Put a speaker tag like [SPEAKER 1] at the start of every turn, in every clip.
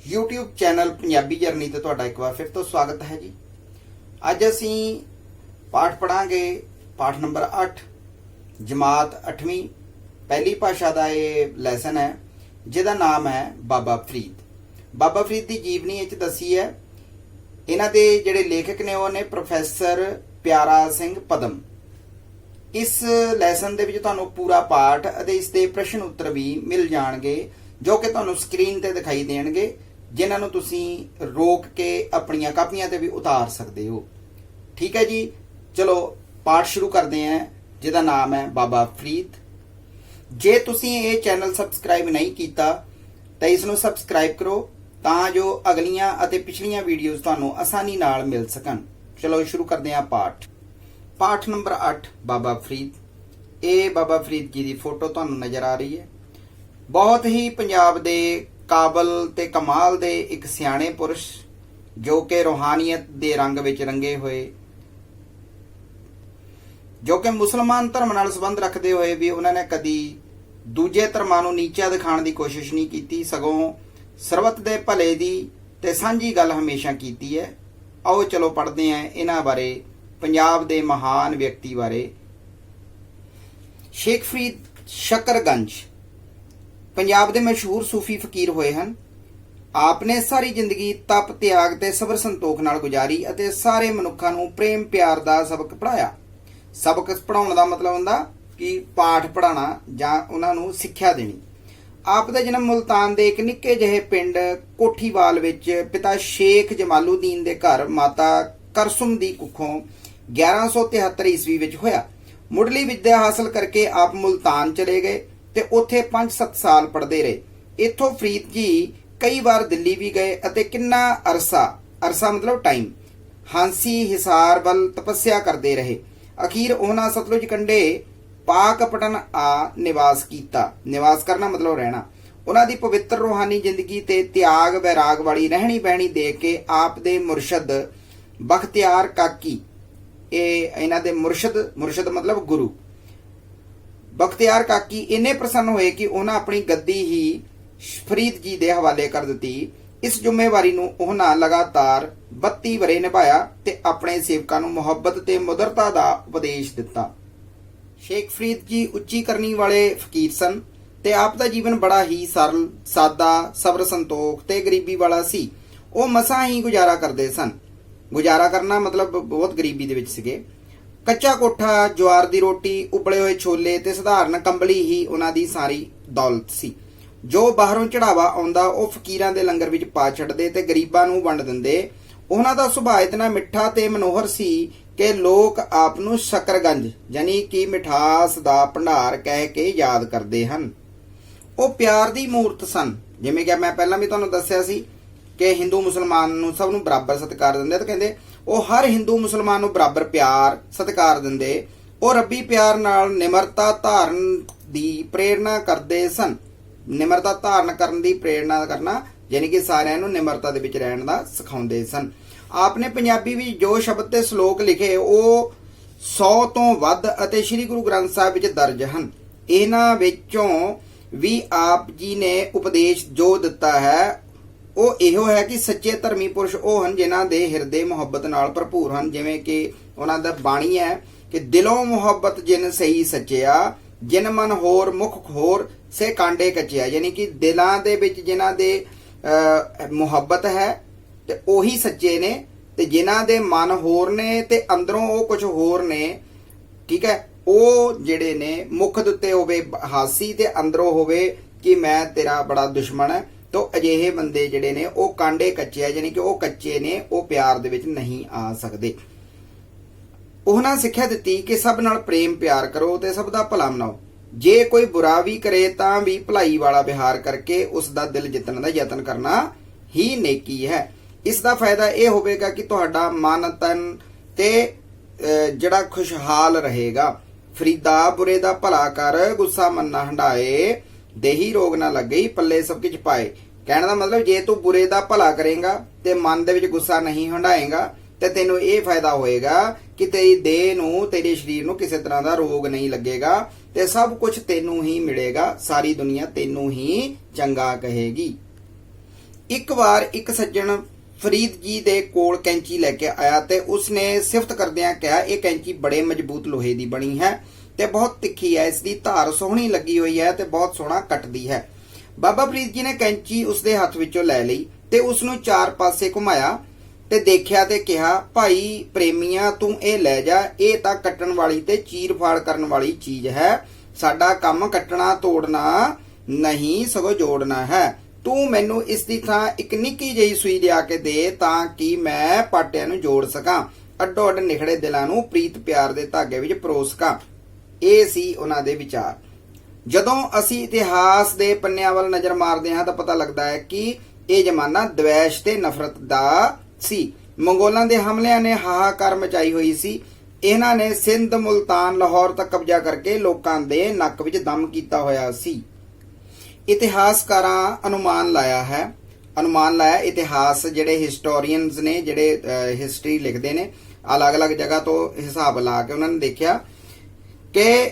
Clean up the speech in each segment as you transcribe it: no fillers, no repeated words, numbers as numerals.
[SPEAKER 1] YouTube channel Punjabi journey ਤੇ ਤੁਹਾਡਾ ਇੱਕ ਵਾਰ ਫਿਰ ਤੋਂ ਸਵਾਗਤ ਹੈ ਜੀ। ਅੱਜ ਅਸੀਂ ਪਾਠ ਪੜਾਂਗੇ ਪਾਠ ਨੰਬਰ 8 ਜਮਾਤ 8ਵੀਂ ਪਹਿਲੀ ਭਾਸ਼ਾ ਦਾ ਇਹ ਲੈਸਨ ਹੈ ਜਿਹਦਾ ਨਾਮ ਹੈ ਬਾਬਾ ਫਰੀਦ। ਬਾਬਾ ਫਰੀਦ ਦੀ ਜੀਵਨੀ ਵਿੱਚ ਦੱਸੀ ਹੈ। ਇਹਨਾਂ ਦੇ ਜਿਹੜੇ ਲੇਖਕ ਨੇ ਉਹ ਨੇ ਪ੍ਰੋਫੈਸਰ ਪਿਆਰਾ ਸਿੰਘ ਪਦਮ। ਇਸ ਲੈਸਨ ਦੇ ਵਿੱਚ ਤੁਹਾਨੂੰ ਪੂਰਾ ਪਾਠ ਅਤੇ ਇਸ ਦੇ ਪ੍ਰਸ਼ਨ ਉੱਤਰ ਵੀ ਮਿਲ ਜਾਣਗੇ ਜੋ ਕਿ ਤੁਹਾਨੂੰ ਸਕਰੀਨ ਤੇ ਦਿਖਾਈ ਦੇਣਗੇ, ਜਿਨ੍ਹਾਂ ਨੂੰ ਤੁਸੀਂ ਰੋਕ ਕੇ ਆਪਣੀਆਂ ਕਾਪੀਆਂ ਤੇ ਵੀ ਉਤਾਰ ਸਕਦੇ ਹੋ। ਠੀਕ ਹੈ ਜੀ, ਚਲੋ ਪਾਠ ਸ਼ੁਰੂ ਕਰਦੇ ਹਾਂ ਜਿਹਦਾ ਨਾਮ ਹੈ ਬਾਬਾ ਫਰੀਦ। ਜੇ ਤੁਸੀਂ ਇਹ ਚੈਨਲ ਸਬਸਕ੍ਰਾਈਬ ਨਹੀਂ ਕੀਤਾ ਤਾਂ ਇਸ ਨੂੰ ਸਬਸਕ੍ਰਾਈਬ ਕਰੋ ਤਾਂ ਜੋ ਅਗਲੀਆਂ ਅਤੇ ਪਿਛਲੀਆਂ ਵੀਡੀਓਜ਼ ਤੁਹਾਨੂੰ ਆਸਾਨੀ ਨਾਲ ਮਿਲ ਸਕਣ। ਚਲੋ ਸ਼ੁਰੂ ਕਰਦੇ ਹਾਂ ਪਾਠ ਨੰਬਰ 8 ਬਾਬਾ ਫਰੀਦ। ਇਹ ਬਾਬਾ ਫਰੀਦ ਜੀ ਦੀ ਫੋਟੋ ਤੁਹਾਨੂੰ ਨਜ਼ਰ ਆ ਰਹੀ ਹੈ। ਬਹੁਤ ਹੀ ਪੰਜਾਬ ਦੇ ਕਾਬਲ ਤੇ ਕਮਾਲ ਦੇ ਇੱਕ ਸਿਆਣੇ ਪੁਰਸ਼ ਜੋ ਕਿ ਰੂਹਾਨੀਅਤ ਦੇ ਰੰਗ ਵਿੱਚ ਰੰਗੇ ਹੋਏ, ਜੋ ਕਿ ਮੁਸਲਮਾਨ ਧਰਮ ਨਾਲ ਸੰਬੰਧ ਰੱਖਦੇ ਹੋਏ ਵੀ ਉਹਨਾਂ ਨੇ ਕਦੀ ਦੂਜੇ ਧਰਮਾਂ ਨੂੰ ਨੀਚਾ ਦਿਖਾਉਣ ਦੀ ਕੋਸ਼ਿਸ਼ ਨਹੀਂ ਕੀਤੀ, ਸਗੋਂ ਸਰਬੱਤ ਦੇ ਭਲੇ ਦੀ ਤੇ ਸਾਂਝੀ ਗੱਲ ਹਮੇਸ਼ਾ ਕੀਤੀ ਹੈ। ਆਓ ਚਲੋ ਪੜ੍ਹਦੇ ਹਾਂ ਇਹਨਾਂ ਬਾਰੇ, ਪੰਜਾਬ ਦੇ ਮਹਾਨ ਵਿਅਕਤੀ ਬਾਰੇ। ਸ਼ੇਖ ਫਰੀਦ ਸ਼ਕਰਗੰਜ ਪੰਜਾਬ ਦੇ ਮਸ਼ਹੂਰ ਸੂਫੀ ਫਕੀਰ ਹੋਏ ਹਨ। ਆਪ ਨੇ ਸਾਰੀ ਜ਼ਿੰਦਗੀ ਤਪ, ਤਿਆਗ ਤੇ ਸਬਰ ਸੰਤੋਖ ਨਾਲ ਗੁਜ਼ਾਰੀ ਅਤੇ ਸਾਰੇ ਮਨੁੱਖਾਂ ਨੂੰ ਪ੍ਰੇਮ ਪਿਆਰ ਦਾ ਸਬਕ ਪੜਾਇਆ। ਸਬਕ ਪੜਾਉਣ ਦਾ ਮਤਲਬ ਹੁੰਦਾ ਕਿ ਪਾਠ ਪੜਾਉਣਾ ਜਾਂ ਉਹਨਾਂ ਨੂੰ ਸਿੱਖਿਆ ਦੇਣੀ। ਆਪ ਦਾ ਜਨਮ ਮੁਲਤਾਨ ਦੇ ਇੱਕ ਨਿੱਕੇ ਜਿਹੇ ਪਿੰਡ ਕੋਠੀਵਾਲ ਵਿੱਚ ਪਿਤਾ ਸ਼ੇਖ ਜਮਾਲੂਦੀਨ ਦੇ ਘਰ ਮਾਤਾ ਕਰਸੁਮ ਦੀ ਕੁੱਖੋਂ 1173 ਈਸਵੀ ਵਿੱਚ ਹੋਇਆ। ਮੁੱਢਲੀ ਵਿੱਦਿਆ ਹਾਸਲ ਕਰਕੇ ਆਪ ਮੁਲਤਾਨ ਚਲੇ ਗਏ ਤੇ ਉੱਥੇ 5-7 ਸਾਲ ਪੜ੍ਹਦੇ ਰਹੇ। ਇੱਥੋਂ ਫਰੀਦ ਜੀ ਕਈ ਵਾਰ ਦਿੱਲੀ ਵੀ ਗਏ ਅਤੇ ਕਿੰਨਾ ਅਰਸਾ ਮਤਲਬ ਟਾਈਮ ਹਾਂਸੀ ਹਿਸਾਰ ਵੱਲ ਤਪੱਸਿਆ ਕਰਦੇ ਰਹੇ। ਅਖੀਰ ਉਹਨਾਂ ਸਤਲੁਜ ਕੰਢੇ ਪਾਕਪਟਨ ਆ ਨਿਵਾਸ ਕੀਤਾ। ਨਿਵਾਸ ਕਰਨਾ ਮਤਲਬ ਰਹਿਣਾ। ਉਹਨਾਂ ਦੀ ਪਵਿੱਤਰ ਰੂਹਾਨੀ ਜ਼ਿੰਦਗੀ ਤੇ ਤਿਆਗ ਵੈਰਾਗ ਵਾਲੀ ਰਹਿਣੀ ਬਹਿਣੀ ਦੇਖ ਕੇ ਆਪ ਦੇ ਮੁਰਸ਼ਦ ਬਖਤਿਆਰ ਕਾਕੀ, ਇਹ ਇਹਨਾਂ ਦੇ ਮੁਰਸ਼ਦ ਮਤਲਬ ਗੁਰੂ ਬਖਤਿਆਰ ਕਾਕੀ ਇੰਨੇ ਪ੍ਰਸੰਨ ਹੋਏ ਕਿ ਉਹਨਾਂ ਆਪਣੀ ਗੱਦੀ ਹੀ ਫਰੀਦ ਜੀ ਦੇ ਹਵਾਲੇ ਕਰ ਦਿੱਤੀ। ਇਸ ਜ਼ਿੰਮੇਵਾਰੀ ਨੂੰ ਉਹਨਾਂ ਲਗਾਤਾਰ 32 ਵਰ੍ਹੇ ਨਿਭਾਇਆ ਤੇ ਆਪਣੇ ਸੇਵਕਾਂ ਨੂੰ ਮੁਹੱਬਤ ਤੇ ਮੁਦਰਤਾ ਦਾ ਉਪਦੇਸ਼ ਦਿੱਤਾ। ਸ਼ੇਖ ਫਰੀਦ ਜੀ ਉੱਚੀ ਕਰਨੀ ਵਾਲੇ ਫਕੀਰ ਸਨ ਤੇ ਆਪ ਦਾ ਜੀਵਨ ਬੜਾ ਹੀ ਸਰਲ, ਸਾਦਾ, ਸਬਰ ਸੰਤੋਖ ਤੇ ਗਰੀਬੀ ਵਾਲਾ ਸੀ। ਉਹ ਮਸਾਂ ਹੀ ਗੁਜ਼ਾਰਾ ਕਰਦੇ ਸਨ। ਗੁਜ਼ਾਰਾ ਕਰਨਾ ਮਤਲਬ ਬਹੁਤ ਗਰੀਬੀ ਦੇ ਵਿੱਚ ਸੀਗੇ। ਕੱਚਾ ਕੋਠਾ, ਜਵਾਰ ਦੀ ਰੋਟੀ, ਉਬਲੇ ਹੋਏ ਛੋਲੇ ਤੇ ਸਧਾਰਨ ਕੰਬਲੀ ਹੀ ਉਹਨਾਂ ਦੀ ਸਾਰੀ ਦੌਲਤ ਸੀ। ਜੋ ਬਾਹਰੋਂ ਚੜਾਵਾ ਆਉਂਦਾ ਉਹ ਫਕੀਰਾਂ ਦੇ ਲੰਗਰ ਵਿੱਚ ਪਾ ਛੱਡਦੇ ਤੇ ਗਰੀਬਾਂ ਨੂੰ ਵੰਡ ਦਿੰਦੇ। ਉਹਨਾਂ ਦਾ ਸੁਭਾਅ ਇਤਨਾ ਮਿੱਠਾ ਤੇ ਮਨੋਹਰ ਸੀ ਕਿ ਲੋਕ ਆਪ ਨੂੰ ਸ਼ਕਰਗੰਜ ਯਾਨੀ ਕਿ ਮਿਠਾਸ ਦਾ ਭੰਡਾਰ ਕਹਿ ਕੇ ਯਾਦ ਕਰਦੇ ਹਨ। ਉਹ ਪਿਆਰ ਦੀ ਮੂਰਤ ਸਨ। ਜਿਵੇਂ ਕਿ ਮੈਂ ਪਹਿਲਾਂ ਵੀ ਤੁਹਾਨੂੰ ਦੱਸਿਆ ਸੀ ਕਿ ਹਿੰਦੂ ਮੁਸਲਮਾਨ ਨੂੰ ਸਭ ਨੂੰ ਬਰਾਬਰ ਸਤਿਕਾਰ ਦਿੰਦੇ, ਤਾਂ ਕਹਿੰਦੇ ਉਹ ਹਰ ਹਿੰਦੂ ਮੁਸਲਮਾਨ ਨੂੰ ਬਰਾਬਰ ਪਿਆਰ ਸਤਿਕਾਰ ਦਿੰਦੇ। ਉਹ ਰੱਬੀ ਪਿਆਰ ਨਾਲ ਨਿਮਰਤਾ ਧਾਰਨ ਦੀ ਪ੍ਰੇਰਣਾ ਕਰਦੇ ਸਨ। ਨਿਮਰਤਾ ਧਾਰਨ ਕਰਨ ਦੀ ਪ੍ਰੇਰਣਾ ਕਰਨਾ ਯਾਨੀ ਕਿ ਸਾਰਿਆਂ ਨੂੰ ਨਿਮਰਤਾ ਦੇ ਵਿੱਚ ਰਹਿਣ ਦਾ ਸਿਖਾਉਂਦੇ ਸਨ। ਆਪ ਨੇ ਪੰਜਾਬੀ ਵਿੱਚ ਜੋ ਸ਼ਬਦ ਤੇ ਸ਼ਲੋਕ ਲਿਖੇ ਉਹ 100 ਤੋਂ ਵੱਧ ਅਤੇ ਸ੍ਰੀ ਗੁਰੂ ਗ੍ਰੰਥ ਸਾਹਿਬ ਵਿੱਚ ਦਰਜ ਹਨ। ਇਹਨਾਂ ਵਿੱਚੋਂ ਵੀ ਆਪ ਜੀ ਨੇ ਉਪਦੇਸ਼ ਜੋ ਦਿੱਤਾ ਹੈ ਉਹ ਇਹੋ ਹੈ ਕਿ ਸੱਚੇ ਧਰਮੀ ਪੁਰਸ਼ ਉਹ ਹਨ ਜਿਨ੍ਹਾਂ ਦੇ ਹਿਰਦੇ ਮੁਹੱਬਤ ਨਾਲ ਭਰਪੂਰ ਹਨ। ਜਿਵੇਂ ਕਿ ਉਹਨਾਂ ਦਾ ਬਾਣੀ ਹੈ ਕਿ ਦਿਲੋਂ ਮੁਹੱਬਤ ਜਿਨ ਸਹੀ ਸੱਚਿਆ, ਜਿਨ ਮਨ ਹੋਰ ਮੁਖ ਹੋਰ ਸੇ ਕਾਂਡੇ ਕੱਚਿਆ। ਯਾਨੀ ਕਿ ਦਿਲਾਂ ਦੇ ਵਿੱਚ ਜਿਨ੍ਹਾਂ ਦੇ ਮੁਹੱਬਤ ਹੈ ਤੇ ਉਹੀ ਸੱਚੇ ਨੇ, ਤੇ ਜਿਨ੍ਹਾਂ ਦੇ ਮਨ ਹੋਰ ਨੇ ਤੇ ਅੰਦਰੋਂ ਉਹ ਕੁਝ ਹੋਰ ਨੇ। ਠੀਕ ਹੈ, ਉਹ ਜਿਹੜੇ ਨੇ ਮੁਖ ਦੇ ਉੱਤੇ ਹੋਵੇ ਹਾਸੀ ਤੇ ਅੰਦਰੋਂ ਹੋਵੇ ਕਿ ਮੈਂ ਤੇਰਾ ਬੜਾ ਦੁਸ਼ਮਣ ਹੈ। ਤੋ ਅਜਿਹੇ ਬੰਦੇ ਜਿਹੜੇ ਨੇ ਉਹ ਕਾਂਡੇ ਕੱਚੇ ਆ, ਯਾਨੀ ਕਿ ਉਹ ਕੱਚੇ ਨੇ, ਉਹ ਪਿਆਰ ਦੇ ਵਿੱਚ ਨਹੀਂ ਆ ਸਕਦੇ। ਉਹਨਾਂ ਸਿੱਖਿਆ ਦਿੱਤੀ ਕਿ ਸਭ ਨਾਲ ਪ੍ਰੇਮ ਪਿਆਰ ਕਰੋ ਤੇ ਸਭ ਦਾ ਭਲਾ ਮਨਾਓ। ਜੇ ਕੋਈ ਬੁਰਾ ਵੀ ਕਰੇ ਤਾਂ ਵੀ ਭਲਾਈ ਵਾਲਾ ਵਿਹਾਰ ਕਰਕੇ ਉਸ ਦਾ ਦਿਲ ਜਿੱਤਣ ਦਾ ਯਤਨ ਕਰਨਾ ਹੀ ਨੇਕੀ ਹੈ। ਇਸ ਦਾ ਫਾਇਦਾ ਇਹ ਹੋਵੇਗਾ ਕਿ ਤੁਹਾਡਾ ਮਨ ਤਨ ਤੇ ਜਿਹੜਾ ਖੁਸ਼ਹਾਲ ਰਹੇਗਾ। ਫਰੀਦਾ ਬੁਰੇ ਦਾ ਭਲਾ ਕਰ, ਗੁੱਸਾ ਮਨ ਨਾ ਹੰਡਾਏ, ਦੇਹੀ ਰੋਗ ਨਾ ਲੱਗੇ, ਪੱਲੇ ਸਭ ਕੁਝ ਪਾਏ। ਕਹਿਣ ਦਾ ਮਤਲਬ ਜੇ ਤੂੰ ਬੁਰੇ ਦਾ ਭਲਾ ਕਰੇਗਾ ਤੇ ਮਨ ਦੇ ਵਿੱਚ ਗੁੱਸਾ ਨਹੀਂ ਹੰਡਾਏਗਾ ਤੇ ਤੈਨੂੰ ਇਹ ਫਾਇਦਾ ਹੋਏਗਾ ਕਿ ਤੇਰੀ ਦੇਹ ਨੂੰ, ਤੇਰੇ ਸਰੀਰ ਨੂੰ ਕਿਸੇ ਤਰ੍ਹਾਂ ਦਾ ਰੋਗ ਨਹੀਂ ਲੱਗੇਗਾ ਤੇ ਸਭ ਕੁਝ ਤੈਨੂੰ ਹੀ ਮਿਲੇਗਾ। ਸਾਰੀ ਦੁਨੀਆ ਤੈਨੂੰ ਹੀ ਚੰਗਾ ਕਹੇਗੀ। ਇੱਕ ਵਾਰ ਇੱਕ ਸੱਜਣ ਫਰੀਦ ਜੀ ਦੇ ਕੋਲ ਕੈਂਚੀ ਲੈ ਕੇ ਆਇਆ ਤੇ ਉਸਨੇ ਸਿਫਤ ਕਰਦਿਆਂ ਕਿਹਾ, ਇਹ ਕੈਂਚੀ ਬੜੇ ਮਜ਼ਬੂਤ ਲੋਹੇ ਦੀ ਬਣੀ ਹੈ ਤੇ ਬਹੁਤ ਤਿੱਖੀ ਹੈ, ਇਸ ਦੀ ਧਾਰ ਸੋਹਣੀ ਲੱਗੀ ਹੋਈ ਹੈ ਤੇ ਬਹੁਤ ਸੋਹਣਾ ਕੱਟਦੀ ਹੈ। ਬਾਬਾ ਫਰੀਦ ਜੀ ਨੇ ਕੈਂਚੀ ਉਸਦੇ ਹੱਥ ਵਿੱਚੋਂ ਲੈ ਲਈ ਤੇ ਉਸ ਨੂੰ ਚਾਰ ਪਾਸੇ ਘੁਮਾਇਆ ਤੇ ਦੇਖਿਆ ਤੇ ਕਿਹਾ, ਭਾਈ ਪ੍ਰੇਮੀਆਂ, ਤੂੰ ਇਹ ਲੈ ਜਾ, ਇਹ ਤਾਂ ਕੱਟਣ ਵਾਲੀ ਤੇ ਚੀਰ ਫਾੜ ਕਰਨ ਵਾਲੀ ਚੀਜ਼ ਹੈ। ਸਾਡਾ ਕੰਮ ਕੱਟਣਾ ਤੋੜਨਾ ਨਹੀਂ, ਸਗੋਂ ਜੋੜਨਾ ਹੈ। ਤੂੰ ਮੈਨੂੰ ਇਸ ਦੀ ਥਾਂ ਇੱਕ ਨਿੱਕੀ ਜਿਹੀ ਸੂਈ ਲਿਆ ਕੇ ਦੇ ਤਾਂ ਕਿ ਮੈਂ ਪਾਟਿਆਂ ਨੂੰ ਜੋੜ ਸਕਾਂ, ਅੱਡੋ ਅੱਡ ਨਿਖੜੇ ਦਿਲਾਂ ਨੂੰ ਪ੍ਰੀਤ ਪਿਆਰ ਦੇ ਧਾਗੇ ਵਿੱਚ ਪਰੋ ਸਕਾਂ। ਇਹ ਸੀ ਉਹਨਾਂ ਦੇ ਵਿਚਾਰ। ਜਦੋਂ ਅਸੀਂ ਇਤਿਹਾਸ ਦੇ ਪੰਨਿਆਂ ਵੱਲ ਨਜ਼ਰ ਮਾਰਦੇ ਹਾਂ ਤਾਂ ਪਤਾ ਲੱਗਦਾ ਹੈ ਕਿ ਇਹ ਜ਼ਮਾਨਾ ਦਵੈਸ਼ ਤੇ ਨਫ਼ਰਤ ਦਾ ਸੀ। ਮੰਗੋਲਾਂ ਦੇ ਹਮਲਿਆਂ ਨੇ ਹਾਹਾਕਾਰ ਮਚਾਈ ਹੋਈ ਸੀ। ਇਹਨਾਂ ਨੇ ਸਿੰਧ, ਮੁਲਤਾਨ, ਲਾਹੌਰ ਤੱਕ ਕਬਜ਼ਾ ਕਰਕੇ ਲੋਕਾਂ ਦੇ ਨੱਕ ਵਿੱਚ ਦਮ ਕੀਤਾ ਹੋਇਆ ਸੀ। ਇਤਿਹਾਸਕਾਰਾਂ ਅਨੁਮਾਨ ਲਾਇਆ ਇਤਿਹਾਸ ਜਿਹੜੇ ਹਿਸਟੋਰੀਅਨਸ ਨੇ, ਜਿਹੜੇ ਹਿਸਟਰੀ ਲਿਖਦੇ ਨੇ, ਅਲੱਗ-ਅਲੱਗ ਜਗ੍ਹਾ ਤੋਂ ਹਿਸਾਬ ਲਾ ਕੇ ਉਹਨਾਂ ਨੇ ਦੇਖਿਆ ਕਿ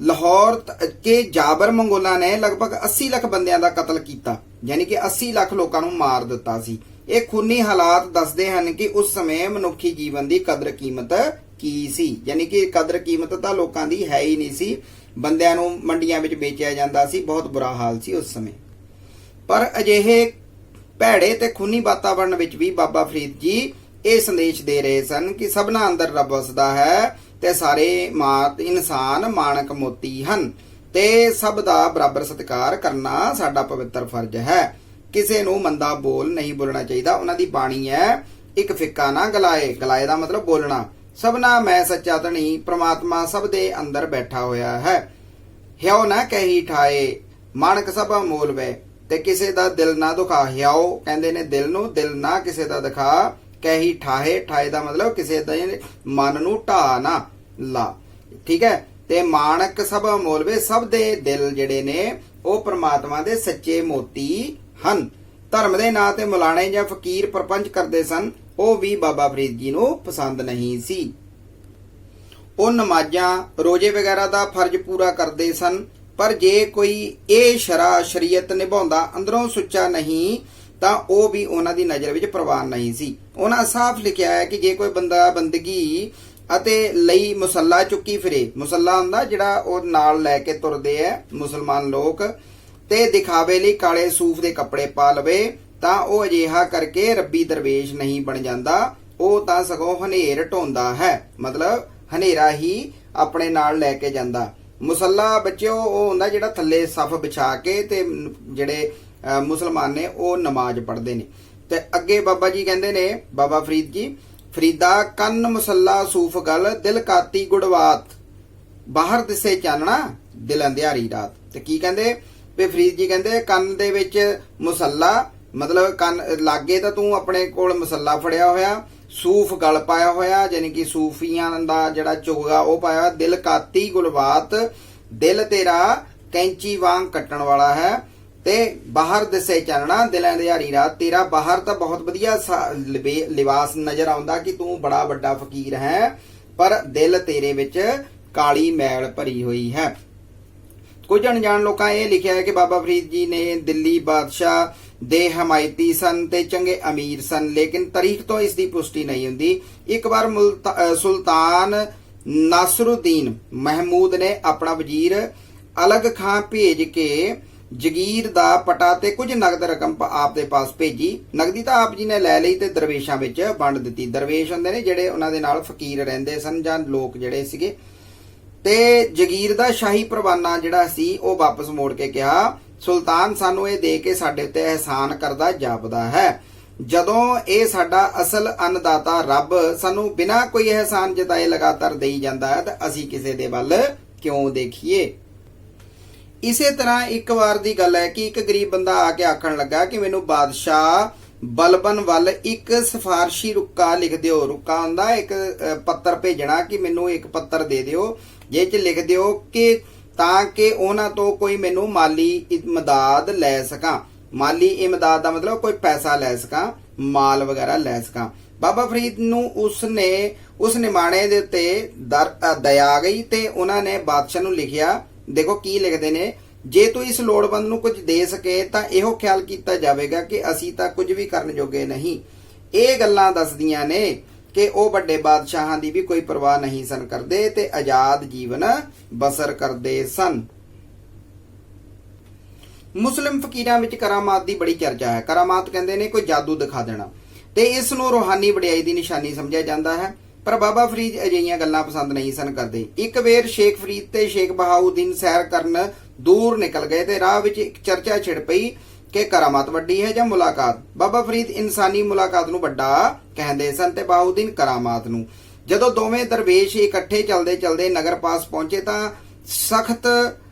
[SPEAKER 1] ਲਾਹੌਰ ਕੇ ਜਾਬਰ ਮੰਗੋਲਾਂ ਨੇ ਲਗਭਗ 80 ਲੱਖ ਬੰਦਿਆਂ ਦਾ ਕਤਲ ਕੀਤਾ, ਯਾਨੀ ਕਿ 80 ਲੱਖ ਲੋਕਾਂ ਨੂੰ ਮਾਰ ਦਿੱਤਾ ਸੀ। ਇਹ ਖੂਨੀ ਹਾਲਾਤ ਦੱਸਦੇ ਹਨ ਕਿ ਉਸ ਸਮੇਂ ਮਨੁੱਖੀ ਜੀਵਨ ਦੀ ਕਦਰ ਕੀਮਤ ਕੀ ਸੀ, ਯਾਨੀ ਕਿ ਕਦਰ ਕੀਮਤ ਤਾਂ ਲੋਕਾਂ ਦੀ ਹੈ ਹੀ ਨਹੀਂ ਸੀ। ਬੰਦਿਆਂ ਨੂੰ ਮੰਡੀਆਂ ਵਿੱਚ ਵੇਚਿਆ ਜਾਂਦਾ ਸੀ, ਬਹੁਤ ਬੁਰਾ ਹਾਲ ਸੀ ਉਸ ਸਮੇਂ। ਪਰ ਅਜਿਹੇ ਭੈੜੇ ਤੇ ਖੂਨੀ ਵਾਤਾਵਰਣ ਵਿੱਚ ਵੀ ਬਾਬਾ ਫਰੀਦ ਜੀ ਇਹ ਸੰਦੇਸ਼ ਦੇ ਰਹੇ ਸਨ ਕਿ ਸਭਨਾਂ ਅੰਦਰ ਰੱਬ ਵਸਦਾ ਹੈ ਤੇ ਸਾਰੇ ਇਨਸਾਨ ਮਾਣਕ ਮੋਤੀ ਹਨ ਤੇ ਸਭ ਦਾ ਬਰਾਬਰ ਸਤਿਕਾਰ ਕਰਨਾ ਸਾਡਾ ਪਵਿੱਤਰ ਫਰਜ਼ ਹੈ। ਕਿਸੇ ਨੂੰ ਮੰਦਾ ਬੋਲ ਨਹੀਂ ਬੋਲਣਾ ਚਾਹੀਦਾ। ਉਹਨਾਂ ਦੀ ਬਾਣੀ ਹੈ, ਇੱਕ ਫਿੱਕਾ ਨਾ ਗਲਾਏ, ਗਲਾਏ ਦਾ ਮਤਲਬ ਬੋਲਣਾ। ਸਭਨਾ ਮੈਂ ਸੱਚਾ ਧਣੀ, ਪ੍ਰਮਾਤਮਾ ਸਭ ਦੇ ਅੰਦਰ ਬੈਠਾ ਹੋਇਆ ਹੈ। ਹਿਉ ਨਾ ਕਹੀ ਠਾਏ, ਮਾਣਕ ਸਭ ਅਮੋਲ ਵੇ, ਤੇ ਕਿਸੇ ਦਾ ਦਿਲ ਨਾ ਦੁਖਾ। ਹਿਉ ਕਹਿੰਦੇ ਨੇ ਦਿਲ ਨੂੰ, ਦਿਲ ਨਾ ਕਿਸੇ ਦਾ ਦਿਖਾ। ਕਹੀ ਠਾਏ, ਠਾਏ ਦਾ ਮਤਲਬ ਕਿਸੇ ਦੇ ਮਨ ਨੂੰ ਢਾ ਨਾ ਲਾ, ਠੀਕ ਹੈ। ਤੇ ਮਾਣਕ ਸਭ ਅਮੋਲ ਵੇ, ਸਭ ਦੇ ਦਿਲ ਜਿਹੜੇ ਨੇ ਉਹ ਪ੍ਰਮਾਤਮਾ ਦੇ ਸੱਚੇ ਮੋਤੀ ਹਨ। ਧਰਮ ਦੇ ਨਾਂ ਤੇ ਮੁਲਾਣੇ ਜਾਂ ਫਕੀਰ ਪਰਪੰਚ ਕਰਦੇ ਸਨ, ਉਹ ਵੀ ਬਾਬਾ ਫਰੀਦ ਜੀ ਨੂੰ ਪਸੰਦ ਨਹੀਂ ਸੀ। ਉਹ ਨਮਾਜ਼ਾਂ, ਰੋਜ਼ੇ ਵਗੈਰਾ ਦਾ ਫਰਜ਼ ਪੂਰਾ ਕਰਦੇ ਸਨ, ਪਰ ਜੇ ਕੋਈ ਇਹ ਸ਼ਰੀਅਤ ਨਿਭਾਉਂਦਾ ਅੰਦਰੋਂ ਸੁੱਚਾ ਨਹੀਂ ਤਾਂ ਉਹ ਵੀ ਉਹਨਾਂ ਦੀ ਨਜ਼ਰ ਵਿੱਚ ਪ੍ਰਵਾਨ ਨਹੀਂ ਸੀ। ਉਹਨਾਂ ਸਾਫ਼ ਲਿਖਿਆ ਹੈ ਕਿ ਜੇ ਕੋਈ ਬੰਦਾ ਬੰਦਗੀ ਅਤੇ ਲਈ ਮੁਸੱਲਾ ਚੁੱਕੀ ਫਿਰੇ, ਮੁਸੱਲਾ ਹੁੰਦਾ ਜਿਹੜਾ ਉਹ ਨਾਲ ਲੈ ਕੇ ਤੁਰਦੇ ਐ ਮੁਸਲਮਾਨ ਲੋਕ, ਤੇ ਦਿਖਾਵੇ ਲਈ ਕਾਲੇ ਸੂਫ ਦੇ ਕੱਪੜੇ ਪਾ ਲਵੇ, ਤਾਂ ਉਹ ਅਜਿਹਾ ਕਰਕੇ ਰੱਬੀ ਦਰਵੇਸ਼ ਨਹੀਂ ਬਣ ਜਾਂਦਾ, ਉਹ ਤਾਂ ਸਗੋਂ ਹਨੇਰ ਢੋਂਦਾ ਹੈ, ਮਤਲਬ ਹਨੇਰਾ ਹੀ ਆਪਣੇ ਨਾਲ ਲੈ ਕੇ ਜਾਂਦਾ। ਮੁਸੱਲਾ ਬੱਚਿਓ ਉਹ ਹੁੰਦਾ ਜਿਹੜਾ ਥੱਲੇ ਸਫ ਵਿਛਾ ਕੇ ਤੇ ਜਿਹੜੇ ਮੁਸਲਮਾਨ ਨੇ ਉਹ ਨਮਾਜ਼ ਪੜ੍ਹਦੇ ਨੇ। ਤੇ ਅੱਗੇ ਬਾਬਾ ਜੀ ਕਹਿੰਦੇ ਨੇ, ਬਾਬਾ ਫਰੀਦ ਜੀ, ਫਰੀਦਾ ਕੰਨ ਮੁਸੱਲਾ ਸੂਫ ਗਲ, ਦਿਲ ਕਾਤੀ ਗੁੜਵਾਤ, ਬਾਹਰ ਦਿਸੇ ਚਾਨਣਾ, ਦਿਲ ਅੰਧਿਆਰੀ ਰਾਤ। ਤੇ ਕੀ ਕਹਿੰਦੇ ਵੀ ਫਰੀਦ ਜੀ ਕਹਿੰਦੇ ਕੰਨ ਦੇ ਵਿੱਚ ਮੁਸੱਲਾ, ਮਤਲਬ ਕੰਨ ਲਾਗੇ ਤਾਂ ਤੂੰ ਆਪਣੇ ਕੋਲ ਮੁਸੱਲਾ ਫੜਿਆ ਹੋਇਆ, ਸੂਫ ਗਲ ਪਾਇਆ ਹੋਇਆ, ਯਾਨੀ ਕਿ ਸੂਫੀਆਂ ਦਾ ਜਿਹੜਾ ਚੋਗਾ ਉਹ ਪਾਇਆ, ਦਿਲ ਕਾਤੀ ਗੁਲਵਾਤ, ਦਿਲ ਤੇਰਾ ਕੈਂਚੀ ਵਾਂਗ ਕੱਟਣ ਵਾਲਾ ਹੈ, ਤੇ ਬਾਹਰ ਦਿਸੇ ਚਾਨਣਾ, ਦਿਲ ਅੰਧਿਆਰੀ ਰਾਤ। ਤੇਰਾ ਬਾਹਰ ਤਾਂ ਬਹੁਤ ਵਧੀਆ ਲਿਬਾਸ ਨਜ਼ਰ ਆਉਂਦਾ ਕਿ ਤੂੰ ਬੜਾ ਵੱਡਾ ਫਕੀਰ ਹੈ, ਪਰ ਦਿਲ ਤੇਰੇ ਵਿੱਚ ਕਾਲੀ ਮੈਲ ਭਰੀ ਹੋਈ ਹੈ। ਕੁਝ ਅਣਜਾਣ ਲੋਕਾਂ ਇਹ ਲਿਖਿਆ ਹੈ ਕਿ ਬਾਬਾ ਫਰੀਦ ਜੀ ਨੇ ਦਿੱਲੀ ਬਾਦਸ਼ਾਹ ਦੇ ਹਮਾਇਤੀ ਸਨ ਤੇ ਚੰਗੇ ਅਮੀਰ ਸਨ, ਲੇਕਿਨ ਤਾਰੀਖ ਤੋਂ ਇਸ ਦੀ ਪੁਸ਼ਟੀ ਨਹੀਂ ਹੁੰਦੀ। ਇੱਕ ਵਾਰ ਸੁਲਤਾਨ ਨਾਸਰੁਦੀਨ ਮਹਿਮੂਦ ਨੇ ਆਪਣਾ ਵਜ਼ੀਰ ਅਲਗ ਖਾਂ ਭੇਜ ਕੇ ਜਗੀਰ ਦਾ ਪਟਾ ਤੇ ਕੁਝ ਨਗਦ ਰਕਮ ਆਪ ਦੇ ਪਾਸ ਭੇਜੀ। ਨਗਦੀ ਤਾਂ ਆਪ ਜੀ ਨੇ ਲੈ ਲਈ ਤੇ ਦਰਵੇਸ਼ਾਂ ਵਿੱਚ ਵੰਡ ਦਿੱਤੀ। ਦਰਵੇਸ਼ ਹੁੰਦੇ ਨੇ ਜਿਹੜੇ ਉਹਨਾਂ ਦੇ ਨਾਲ ਫਕੀਰ ਰਹਿੰਦੇ ਸਨ ਜਾਂ ਲੋਕ ਜਿਹੜੇ ਸੀਗੇ। ਤੇ ਜਗੀਰ ਦਾ ਸ਼ਾਹੀ ਪਰਵਾਨਾ ਜਿਹੜਾ ਸੀ ਉਹ ਵਾਪਸ ਮੋੜ ਕੇ ਕਿਹਾ, ਸੁਲਤਾਨ ਸਾਨੂੰ ਇਹ ਦੇ ਕੇ ਸਾਡੇ ਉੱਤੇ ਅਹਿਸਾਨ ਕਰਦਾ ਜਾਪਦਾ ਹੈ। ਜਦੋਂ ਇਹ ਸਾਡਾ ਅਸਲ ਅੰਨਦਾਤਾ ਰੱਬ ਸਾਨੂੰ ਬਿਨਾਂ ਕੋਈ ਅਹਿਸਾਨ ਜਤਾਏ ਲਗਾਤਾਰ ਦੇਈ ਜਾਂਦਾ ਹੈ ਤਾਂ ਅਸੀਂ ਕਿਸੇ ਦੇ ਵੱਲ ਕਿਉਂ ਦੇਖੀਏ। ਇਸੇ ਤਰ੍ਹਾਂ ਇੱਕ ਵਾਰ ਦੀ ਗੱਲ ਹੈ ਕਿ ਇੱਕ ਗਰੀਬ ਬੰਦਾ ਆ ਕੇ ਆਖਣ ਲੱਗਾ ਕਿ ਮੈਨੂੰ ਬਾਦਸ਼ਾਹ ਬਲਬਨ ਵੱਲ ਇੱਕ ਸਿਫਾਰਸ਼ੀ ਰੁੱਕਾ ਲਿਖ ਦਿਓ। ਰੁੱਕਾ ਹੁੰਦਾ ਇੱਕ ਪੱਤਰ ਭੇਜਣਾ ਕਿ ਮੈਨੂੰ ਇੱਕ ਪੱਤਰ ਦੇ ਦਿਓ, ਜਿਹ 'ਚ ਲਿਖ ਦਿਓ ਕਿ ਤਾਂ ਕਿ ਉਹਨਾਂ ਤੋਂ ਕੋਈ ਮੈਨੂੰ ਮਾਲੀ ਇਮਦਾਦ ਲੈ ਸਕਾਂ। ਮਾਲੀ ਇਮਦਾਦ ਦਾ ਮਤਲਬ ਕੋਈ ਪੈਸਾ ਲੈ ਸਕਾਂ, ਮਾਲ ਵਗੈਰਾ ਲੈ ਸਕਾਂ। ਬਾਬਾ ਫਰੀਦ ਨੂੰ ਉਸ ਨਿਮਾਣੇ ਦੇ ਉੱਤੇ ਦਇਆ ਆ ਗਈ ਤੇ ਉਹਨਾਂ ਨੇ ਬਾਦਸ਼ਾਹ ਨੂੰ ਲਿਖਿਆ। ਦੇਖੋ ਕੀ ਲਿਖਦੇ ਨੇ, ਜੇ ਤੂੰ ਇਸ ਲੋੜਵੰਦ ਨੂੰ ਕੁਝ ਦੇ ਸਕੇ ਤਾਂ ਇਹੋ ਖਿਆਲ ਕੀਤਾ ਜਾਵੇਗਾ ਕਿ ਅਸੀਂ ਤਾਂ ਕੁਝ ਵੀ ਕਰਨ ਜੋਗੇ ਨਹੀਂ। ਇਹ ਗੱਲਾਂ ਦੱਸਦੀਆਂ ਨੇ ਕਿ ਉਹ ਵੱਡੇ ਬਾਦਸ਼ਾਹਾਂ ਦੀ ਵੀ ਕੋਈ ਪਰਵਾਹ ਨਹੀਂ ਸਨ ਕਰਦੇ ਤੇ ਆਜ਼ਾਦ ਜੀਵਨ ਬਸਰ ਕਰਦੇ ਸਨ। ਮੁਸਲਿਮ ਫਕੀਰਾਂ ਵਿੱਚ ਕਰਾਮਾਤ ਦੀ ਬੜੀ ਚਰਚਾ ਹੈ। ਕਰਾਮਾਤ ਕਹਿੰਦੇ ਨੇ ਕੋਈ ਜਾਦੂ ਦਿਖਾ ਦੇਣਾ, ਤੇ ਇਸ ਨੂੰ ਰੂਹਾਨੀ ਵਡਿਆਈ ਦੀ ਨਿਸ਼ਾਨੀ ਸਮਝਿਆ ਜਾਂਦਾ ਹੈ। ਪਰ ਬਾਬਾ ਫਰੀਦ ਅਜਿਹੀਆਂ ਗੱਲਾਂ ਪਸੰਦ ਨਹੀਂ ਸਨ ਕਰਦੇ। ਇੱਕ ਵੇਰ ਸ਼ੇਖ ਫਰੀਦ ਤੇ ਸ਼ੇਖ ਬਹਾਉਦੀਨ ਸੈਰ ਕਰਨ ਦੂਰ ਨਿਕਲ ਗਏ ਤੇ ਰਾਹ ਵਿੱਚ ਇੱਕ ਚਰਚਾ ਛਿੜ ਪਈ ਕਿ ਕਰਾਮਾਤ ਵੱਡੀ ਹੈ ਜਾਂ ਮੁਲਾਕਾਤ। ਬਾਬਾ ਫਰੀਦ ਇਨਸਾਨੀ ਮੁਲਾਕਾਤ ਨੂੰ ਵੱਡਾ ਕਹਿੰਦੇ ਸਨ ਤੇ ਬਹਾਉਦੀਨ ਕਰਾਮਾਤ ਨੂੰ। ਜਦੋਂ ਦੋਵੇਂ ਦਰਵੇਸ਼ ਇਕੱਠੇ ਚਲਦੇ ਚਲਦੇ ਨਗਰ ਪਾਸ ਪਹੁੰਚੇ ਤਾਂ ਸਖਤ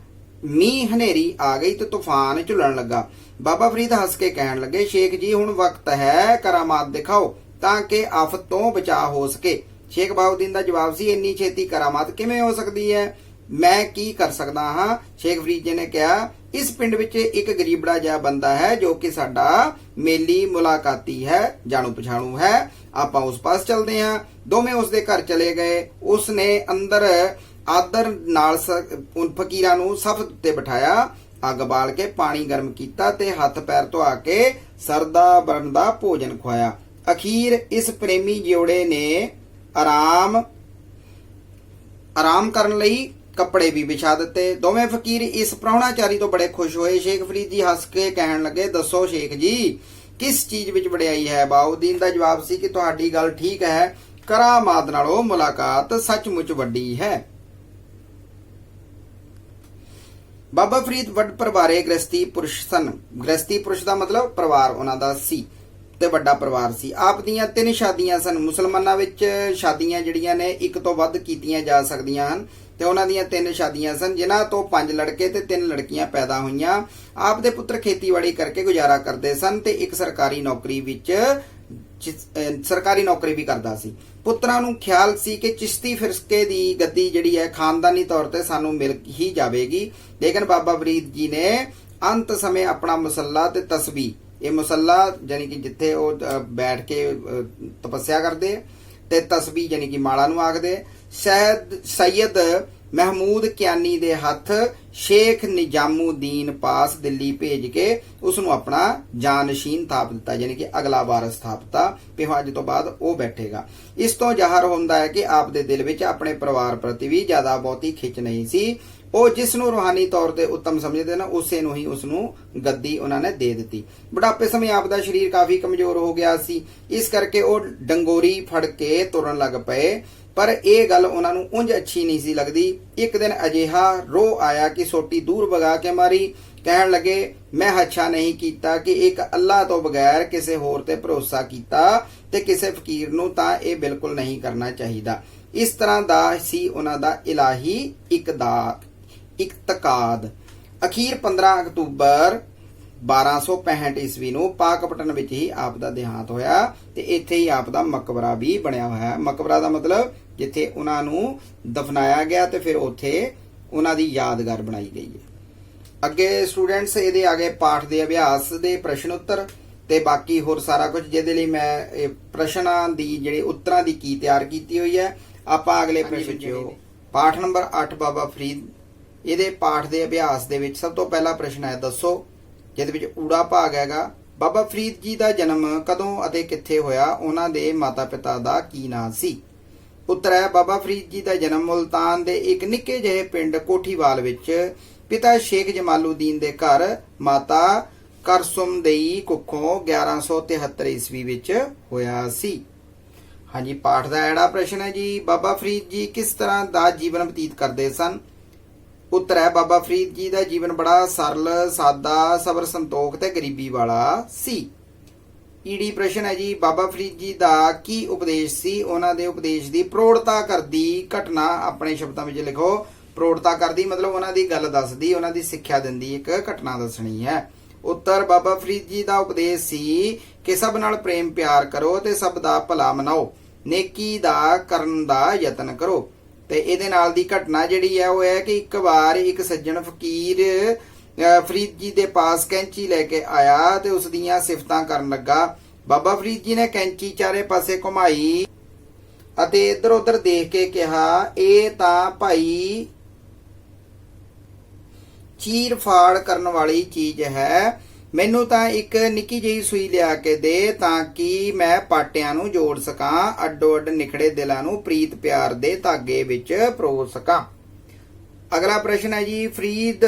[SPEAKER 1] ਮੀਂਹ ਹਨੇਰੀ ਆ ਗਈ ਤੇ ਤੂਫਾਨ ਝੁੱਲਣ ਲੱਗਾ। ਬਾਬਾ ਫਰੀਦ ਹੱਸ ਕੇ ਕਹਿਣ ਲੱਗੇ, ਸ਼ੇਖ ਜੀ ਹੁਣ ਵਕਤ ਹੈ ਕਰਾਮਾਤ ਦਿਖਾਓ ਤਾਂ ਕਿ ਆਫਤ ਤੋਂ ਬਚਾਅ ਹੋ ਸਕੇ। ਸ਼ੇਖ ਬਹਾਉਦੀਨ ਦਾ ਜਵਾਬ ਸੀ, ਇੰਨੀ ਛੇਤੀ ਕਰਾਮਾਤ ਕਿਵੇਂ ਹੋ ਸਕਦੀ ਹੈ, ਮੈਂ ਕੀ ਕਰ ਸਕਦਾ ਹਾਂ। ਸ਼ੇਖ ਫਰੀਦ ਜੀ ਨੇ ਕਿਹਾ, ਇਸ ਪਿੰਡ ਵਿੱਚ ਇੱਕ ਗਰੀਬੜਾ ਜਿਹਾ ਬੰਦਾ ਹੈ ਜੋ ਕਿ ਸਾਡਾ ਮੇਲੀ ਮੁਲਾਕਾਤੀ ਹੈ, ਜਾਣੂ ਪਛਾਣੂ ਹੈ, ਆਪਾਂ ਉਸ ਪਾਸ ਚਲਦੇ ਹਾਂ। ਦੋਵੇਂ ਉਸ ਦੇ ਘਰ ਚਲੇ ਗਏ। ਉਸ ਨੇ ਅੰਦਰ ਆਦਰ ਨਾਲ ਫਕੀਰਾਂ ਨੂੰ ਸਫ ਉੱਤੇ ਬਿਠਾਇਆ, ਅੱਗ ਬਾਲ ਕੇ ਪਾਣੀ ਗਰਮ ਕੀਤਾ ਤੇ ਹੱਥ ਪੈਰ ਧੁਆ ਕੇ ਸਰਦਾ ਬਣਦਾ ਭੋਜਨ ਖਵਾਇਆ। ਅਖੀਰ ਇਸ ਪ੍ਰੇਮੀ ਜੋੜੇ ਨੇ ਆਰਾਮ ਕਰਨ ਲਈ ਕੱਪੜੇ ਵੀ ਵਿਛਾ ਦਿੱਤੇ। ਦੋਵੇਂ ਫਕੀਰ ਇਸ ਪ੍ਰਾਹੁਣਾਚਾਰੀ ਤੋਂ ਬੜੇ ਖੁਸ਼ ਹੋਏ। ਸ਼ੇਖ ਫਰੀਦ ਜੀ ਹੱਸ ਕੇ ਕਹਿਣ ਲੱਗੇ, ਦੱਸੋ ਸ਼ੇਖ ਜੀ ਕਿਸ ਚੀਜ਼ ਵਿੱਚ ਵਡਿਆਈ ਹੈ। ਬਹਾਉਦੀਨ ਦਾ ਜਵਾਬ ਸੀ ਕਿ ਤੁਹਾਡੀ ਗੱਲ ਠੀਕ ਹੈ, ਕਰਾਮਾਤ ਨਾਲੋਂ ਮੁਲਾਕਾਤ ਸੱਚਮੁੱਚ ਵੱਡੀ ਹੈ। ਬਾਬਾ ਫਰੀਦ ਵੱਡ ਪਰਿਵਾਰੇ ਗ੍ਰਸਤੀ ਪੁਰਸ਼ ਸਨ। ਗ੍ਰਸਤੀ ਪੁਰਸ਼ ਦਾ ਮਤਲਬ ਪਰਿਵਾਰ ਉਹਨਾਂ ਦਾ ਸੀ ਤੇ ਵੱਡਾ ਪਰਿਵਾਰ ਸੀ। ਆਪ ਦੀਆਂ 3 ਸ਼ਾਦੀਆਂ ਸਨ। ਮੁਸਲਮਾਨਾਂ ਵਿੱਚ ਸ਼ਾਦੀਆਂ ਜਿਹੜੀਆਂ ਨੇ ਇੱਕ ਤੋਂ ਵੱਧ ਕੀਤੀਆਂ ਜਾ ਸਕਦੀਆਂ ਹਨ ਤੇ ਉਹਨਾਂ ਦੀਆਂ 3 ਸ਼ਾਦੀਆਂ ਸਨ, ਜਿਨ੍ਹਾਂ ਤੋਂ 5 ਲੜਕੇ ਤੇ 3 ਲੜਕੀਆਂ ਪੈਦਾ ਹੋਈਆਂ। ਆਪ ਦੇ ਪੁੱਤਰ ਖੇਤੀਬਾੜੀ ਕਰਕੇ ਗੁਜ਼ਾਰਾ ਕਰਦੇ ਸਨ ਤੇ ਇੱਕ ਸਰਕਾਰੀ ਨੌਕਰੀ ਵੀ ਕਰਦਾ ਸੀ। ਪੁੱਤਰਾਂ ਨੂੰ ਖਿਆਲ ਸੀ ਕਿ ਚਿਸ਼ਤੀ ਫਿਰਕੇ ਦੀ ਗੱਦੀ ਜਿਹੜੀ ਹੈ ਖਾਨਦਾਨੀ ਤੌਰ ਤੇ ਸਾਨੂੰ ਮਿਲ ਹੀ ਜਾਵੇਗੀ। ਲੇਕਿਨ ਬਾਬਾ ਫਰੀਦ ਜੀ ਨੇ ਅੰਤ ਸਮੇਂ ਆਪਣਾ ਮੁਸੱਲਾ ਤੇ ਤਸਬੀਹ, ਇਹ ਮੁਸੱਲਾ ਯਾਨੀ ਕਿ ਜਿੱਥੇ ਉਹ ਬੈਠ ਕੇ ਤਪੱਸਿਆ ਕਰਦੇ, ਤੇ ਤਸਬੀਹ ਯਾਨੀ ਕਿ ਮਾਲਾ ਨੂੰ ਆਖਦੇ, ਸੈਯਦ ਮਹਿਮੂਦ ਕਿਆਨੀ ਦੇ ਹੱਥ ਸ਼ੇਖ ਨਿਜ਼ਾਮੂਦੀਨ ਪਾਸ ਦਿੱਲੀ ਭੇਜ ਕੇ ਉਸ ਨੂੰ ਆਪਣਾ ਜਾਨਸ਼ੀਨ ਥਾਪ ਦਿੱਤਾ, ਯਾਨੀ ਕਿ ਅਗਲਾ ਵਾਰਸ ਥਾਪਤਾ ਵੀ ਅੱਜ ਤੋਂ ਬਾਅਦ ਉਹ ਬੈਠੇਗਾ। ਇਸ ਤੋਂ ਜ਼ਾਹਰ ਹੁੰਦਾ ਹੈ ਕਿ ਆਪ ਦੇ ਦਿਲ ਵਿੱਚ ਆਪਣੇ ਪਰਿਵਾਰ ਪ੍ਰਤੀ ਵੀ ਜ਼ਿਆਦਾ ਬਹੁਤੀ ਖਿੱਚ ਨਹੀਂ ਸੀ। ਉਹ ਜਿਸ ਨੂੰ ਰੂਹਾਨੀ ਤੌਰ ਤੇ ਉੱਤਮ ਸਮਝਦੇ ਨੇ ਉਸੇ ਨੂੰ ਹੀ ਉਸ ਨੂੰ ਗੱਦੀ ਉਹਨਾਂ ਨੇ ਦੇ ਦਿੱਤੀ। ਬੁਢਾਪੇ ਸਮੇਂ ਆਪ ਦਾ ਸਰੀਰ ਕਾਫੀ ਕਮਜ਼ੋਰ ਹੋ ਗਿਆ ਸੀ, ਇਸ ਕਰਕੇ ਉਹ ਡੰਗੋਰੀ ਫੜ ਕੇ ਤੁਰਨ ਲੱਗ ਪਏ। ਪਰ ਇਹ ਗੱਲ ਉਹਨਾਂ ਨੂੰ ਉਂਝ ਅੱਛੀ ਨਹੀਂ ਸੀ ਲੱਗਦੀ। ਇੱਕ ਦਿਨ ਅਜਿਹਾ ਰੋਹ ਆਇਆ ਕਿ ਸੋਟੀ ਦੂਰ ਵਗਾ ਕੇ ਮਾਰੀ। ਕਹਿਣ ਲੱਗੇ, ਮੈਂ ਅੱਛਾ ਨਹੀਂ ਕੀਤਾ ਕਿ ਇੱਕ ਅੱਲਾਹ ਤੋਂ ਬਗੈਰ ਕਿਸੇ ਹੋਰ ਤੇ ਭਰੋਸਾ ਕੀਤਾ ਤੇ ਕਿਸੇ ਫਕੀਰ ਨੂੰ ਤਾਂ ਇਹ ਬਿਲਕੁਲ ਨਹੀਂ ਕਰਨਾ ਚਾਹੀਦਾ। ਇਸ ਤਰ੍ਹਾਂ ਦਾ ਸੀ ਉਹਨਾਂ ਦਾ ਇਲਾਹੀ ਇਕਤਕਾਦ। ਅਖੀਰ 15 ਅਕਤੂਬਰ 1265 ਈਸਵੀ ਨੂੰ ਪਾਕਪਟਨ ਵਿੱਚ ਹੀ ਆਪ ਦਾ ਦੇਹਾਂਤ ਹੋਇਆ ਤੇ ਇੱਥੇ ਹੀ ਆਪ ਦਾ ਮਕਬਰਾ ਵੀ ਬਣਿਆ ਹੋਇਆ ਹੈ। ਮਕਬਰਾ ਦਾ ਮਤਲਬ ਜਿੱਥੇ ਉਹਨਾਂ ਨੂੰ ਦਫਨਾਇਆ ਗਿਆ ਤੇ ਫਿਰ ਉੱਥੇ ਉਹਨਾਂ ਦੀ ਯਾਦਗਾਰ ਬਣਾਈ ਗਈ ਹੈ। ਅੱਗੇ ਸਟੂਡੈਂਟਸ ਇਹਦੇ ਆਗੇ ਪਾਠ ਦੇ ਅਭਿਆਸ ਦੇ ਪ੍ਰਸ਼ਨ ਉੱਤਰ ਤੇ ਬਾਕੀ ਹੋਰ ਸਾਰਾ ਕੁਝ, ਜਿਹਦੇ ਲਈ ਮੈਂ ਇਹ ਪ੍ਰਸ਼ਨਾਂ ਦੀ ਜਿਹੜੇ ਉੱਤਰਾਂ ਦੀ ਕੀ ਤਿਆਰ ਕੀਤੀ ਹੋਈ ਹੈ। ਆਪਾਂ ਅਗਲੇ ਪ੍ਰਸ਼ਨ ਚ ਪਾਠ ਨੰਬਰ 8 ਬਾਬਾ ਫਰੀਦ, ਇਹਦੇ ਪਾਠ ਦੇ ਅਭਿਆਸ ਦੇ ਵਿੱਚ ਸਭ ਤੋਂ ਪਹਿਲਾ ਪ੍ਰਸ਼ਨ ਹੈ, ਦੱਸੋ, ਜਿਹਦੇ ਵਿੱਚ ਊੜਾ ਭਾਗ ਹੈਗਾ। ਬਾਬਾ ਫਰੀਦ ਜੀ ਦਾ ਜਨਮ ਕਦੋਂ ਅਤੇ ਕਿੱਥੇ ਹੋਇਆ, ਉਹਨਾਂ ਦੇ ਮਾਤਾ ਪਿਤਾ ਦਾ ਕੀ ਨਾਂ ਸੀ। ਉੱਤਰ ਹੈ, ਬਾਬਾ ਫਰੀਦ ਜੀ ਦਾ ਜਨਮ ਮੁਲਤਾਨ ਦੇ ਇੱਕ ਨਿੱਕੇ ਜਿਹੇ ਪਿੰਡ ਕੋਠੀਵਾਲ ਵਿੱਚ ਪਿਤਾ ਸ਼ੇਖ ਜਮਾਲੂਦੀਨ ਦੇ ਘਰ ਮਾਤਾ ਕਰਸੁਮਦਈ ਕੁੱਖੋਂ 1173 ਈਸਵੀ ਵਿੱਚ ਹੋਇਆ ਸੀ। ਹਾਂਜੀ, ਪਾਠ ਦਾ ਐੜਾ ਪ੍ਰਸ਼ਨ ਹੈ ਜੀ, ਬਾਬਾ ਫਰੀਦ ਜੀ ਕਿਸ ਤਰ੍ਹਾਂ ਦਾ ਜੀਵਨ ਬਤੀਤ ਕਰਦੇ ਸਨ। ਉੱਤਰ ਹੈ, ਬਾਬਾ ਫਰੀਦ ਜੀ ਦਾ ਜੀਵਨ ਬੜਾ ਸਰਲ, ਸਾਦਾ, ਸਬਰ ਸੰਤੋਖ ਤੇ ਗਰੀਬੀ ਵਾਲਾ ਸੀ। ਈਡੀ ਪ੍ਰਸ਼ਨ ਹੈ ਜੀ, ਬਾਬਾ ਫਰੀਦ ਜੀ ਦਾ ਕੀ ਉਪਦੇਸ਼ ਸੀ। ਉਹਨਾਂ ਦੇ ਉਪਦੇਸ਼ ਦੀ ਪ੍ਰੋੜਤਾ ਕਰਦੀ ਘਟਨਾ ਆਪਣੇ ਸ਼ਬਦਾਂ ਵਿੱਚ ਲਿਖੋ। ਪ੍ਰੋੜਤਾ ਕਰਦੀ ਮਤਲਬ ਉਹਨਾਂ ਦੀ ਗੱਲ ਦੱਸਦੀ, ਉਹਨਾਂ ਦੀ ਸਿੱਖਿਆ ਦਿੰਦੀ ਇੱਕ ਘਟਨਾ ਦੱਸਣੀ ਹੈ। ਉੱਤਰ, ਬਾਬਾ ਫਰੀਦ ਜੀ ਦਾ ਉਪਦੇਸ਼ ਸੀ ਕਿ ਸਭ ਨਾਲ ਪ੍ਰੇਮ ਪਿਆਰ ਕਰੋ ਤੇ ਸਭ ਦਾ ਭਲਾ ਮਨਾਓ, ਨੇਕੀ ਦਾ ਕਰਨ ਦਾ ਯਤਨ ਕਰੋ। ਤੇ ਇਹਦੇ ਨਾਲ ਦੀ ਘਟਨਾ ਜਿਹੜੀ ਹੈ ਉਹ ਹੈ ਕਿ ਇੱਕ ਵਾਰ ਇੱਕ ਸੱਜਣ ਫਕੀਰ ਫਰੀਦ ਜੀ ਦੇ ਪਾਸ ਕੈਂਚੀ ਲੈ ਕੇ ਆਇਆ ਤੇ ਉਸ ਦੀਆਂ ਸਿਫਤਾਂ ਕਰਨ ਲੱਗਾ। ਬਾਬਾ ਫਰੀਦ ਜੀ ਨੇ ਕੈਂਚੀ ਚਾਰੇ ਪਾਸੇ ਘੁਮਾਈ ਅਤੇ ਇੱਧਰ ਉੱਧਰ ਦੇਖ ਕੇ ਕਿਹਾ, ਇਹ ਤਾਂ ਭਾਈ ਚੀਰ ਫਾੜ ਕਰਨ ਵਾਲੀ ਚੀਜ਼ ਹੈ। ਮੈਨੂੰ ਤਾਂ ਇੱਕ ਨਿੱਕੀ ਜਿਹੀ ਸੂਈ ਲਿਆ ਕੇ ਦੇ ਤਾਂ ਕਿ ਮੈਂ ਪਾਟਿਆਂ ਨੂੰ ਜੋੜ ਸਕਾਂ, ਅੱਡੋ ਅੱਡ ਨਿਖੜੇ ਦਿਲਾਂ ਨੂੰ ਪ੍ਰੀਤ ਪਿਆਰ ਦੇ ਧਾਗੇ ਵਿੱਚ ਪਰੋ ਸਕਾਂ। ਅਗਲਾ ਪ੍ਰਸ਼ਨ ਹੈ ਜੀ, ਫਰੀਦ